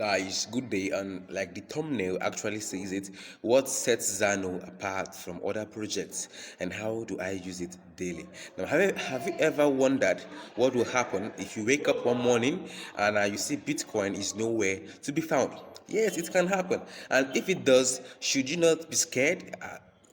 Guys, good day. And like the thumbnail actually says it, what sets Zano apart from other projects and how do I use it daily? Now, have you ever wondered what will happen if you wake up one morning and you see Bitcoin is nowhere to be found? Yes, it can happen. And if it does, should you not be scared?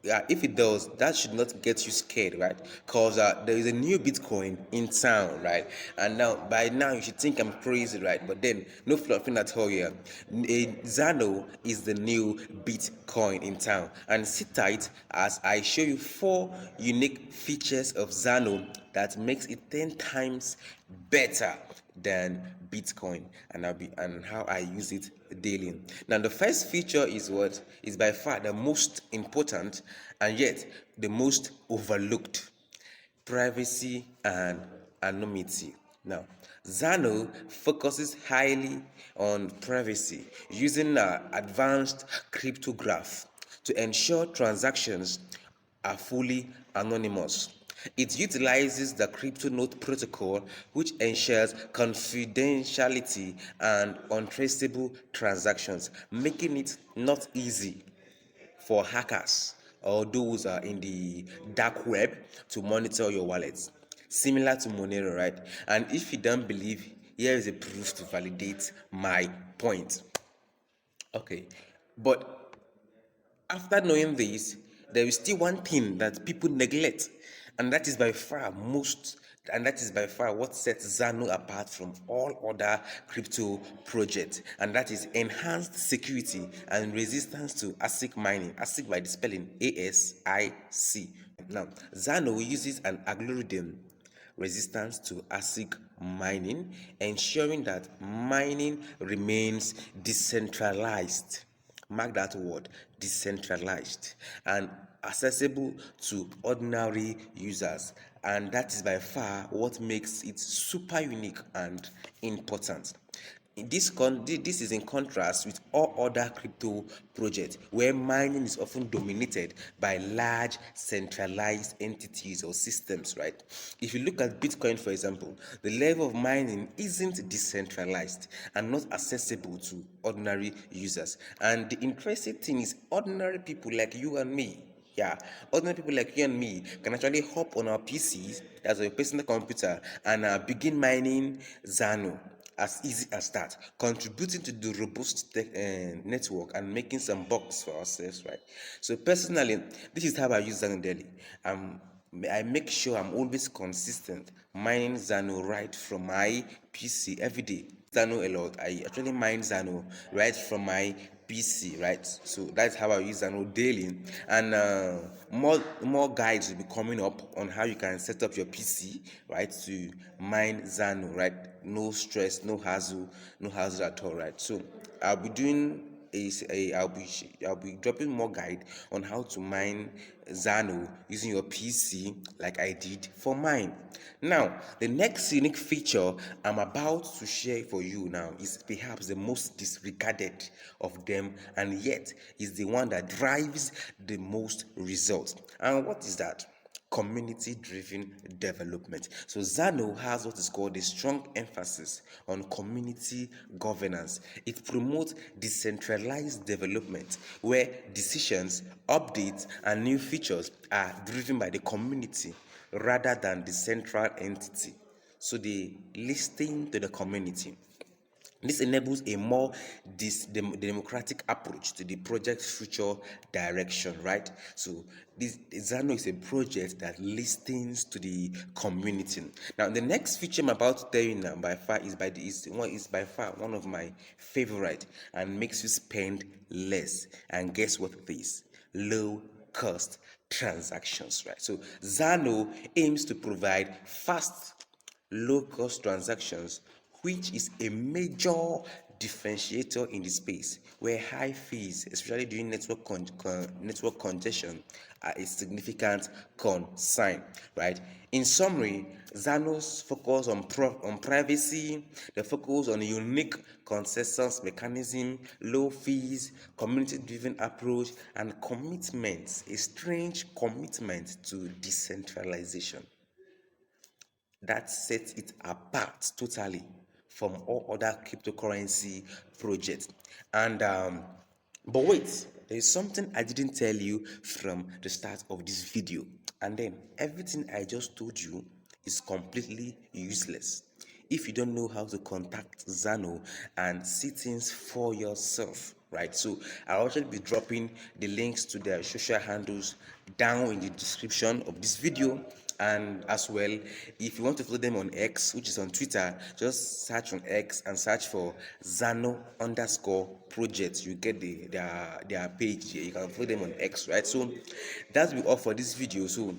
Yeah, if it does, that should not get you scared, right? Because there is a new Bitcoin in town, right? And now, by now, you should think I'm crazy, right? But then, no fluffing at all here. Zano is the new Bitcoin in town. And sit tight as I show you 4 unique features of Zano that makes it 10 times better than Bitcoin, and how I use it daily. Now, the first feature is what is by far the most important and yet the most overlooked: privacy and anonymity. Now, Zano focuses highly on privacy using advanced cryptograph to ensure transactions are fully anonymous. It utilizes the crypto node protocol, which ensures confidentiality and untraceable transactions, making it not easy for hackers or those in the dark web to monitor your wallets. Similar to Monero, right? And if you don't believe, here is a proof to validate my point. Okay, but after knowing this, there is still one thing that people neglect, and that is by far what sets Zano apart from all other crypto projects, and that is enhanced security and resistance to ASIC mining. ASIC by the spelling ASIC. Now, Zano uses an algorithm resistance to ASIC mining, ensuring that mining remains decentralized. Mark that word, decentralized, and accessible to ordinary users. And that is by far what makes it super unique and important. This is in contrast with all other crypto projects where mining is often dominated by large centralized entities or systems, right? If you look at Bitcoin, for example, the level of mining isn't decentralized and not accessible to ordinary users. And the interesting thing is, ordinary people like you and me, yeah, ordinary people like you and me can actually hop on our PCs, as a personal computer, and begin mining Zano as easy as that, contributing to the robust network and making some bucks for ourselves, right? So personally, this is how I use Zano daily. I make sure I'm always consistent mining Zano right from my PC every day. Zano a lot. I actually mine Zano right from my PC, right? So that's how I use Zano daily. And more guides will be coming up on how you can set up your PC, right, to mine Zano, right? No stress, no hassle, at all, right? So I'll be doing I'll be dropping more guide on how to mine Zano using your PC like I did for mine. Now, the next unique feature I'm about to share for you now is perhaps the most disregarded of them, and yet is the one that drives the most results. And what is that? Community driven development. So Zano has what is called a strong emphasis on community governance. It promotes decentralized development where decisions, updates, and new features are driven by the community rather than the central entity. So they listen to the community. This enables a more democratic approach to the project's future direction, right? So this Zano is a project that listens to the community. Now, the next feature I'm about to tell you now by far is by far one of my favorite and makes you spend less. And guess what it is? Low cost transactions, right? So Zano aims to provide fast, low cost transactions, which is a major differentiator in the space where high fees, especially during network congestion, are a significant concern, right? In summary, Zano's focus on privacy, the focus on a unique consensus mechanism, low fees, community-driven approach, and commitment, a strange commitment to decentralization, that sets it apart totally from all other cryptocurrency projects. And but wait, there is something I didn't tell you from the start of this video. And then everything I just told you is completely useless if you don't know how to contact Zano and see things for yourself, right? So I'll also be dropping the links to their social handles down in the description of this video. And as well, if you want to follow them on X, which is on Twitter, just search on X and search for Zano underscore project. You get their page here. You can follow them on X, right? So that will be all for this video. So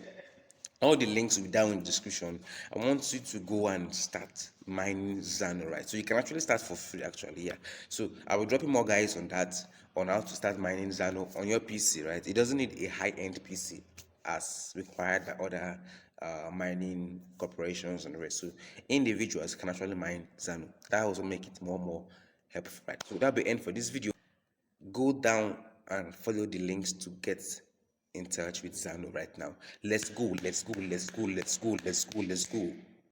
all the links will be down in the description. I want you to go and start mining Zano, right? So you can actually start for free, actually, yeah. So I will drop you more guys on that, on how to start mining Zano on your PC, right? It doesn't need a high-end PC as required by other mining corporations and the rest. So individuals can actually mine Zano. That also make it more helpful, right? So that'll be the end for this video. Go down and follow the links to get in touch with Zano right now. Let's go, let's go, let's go, let's go, let's go, let's go.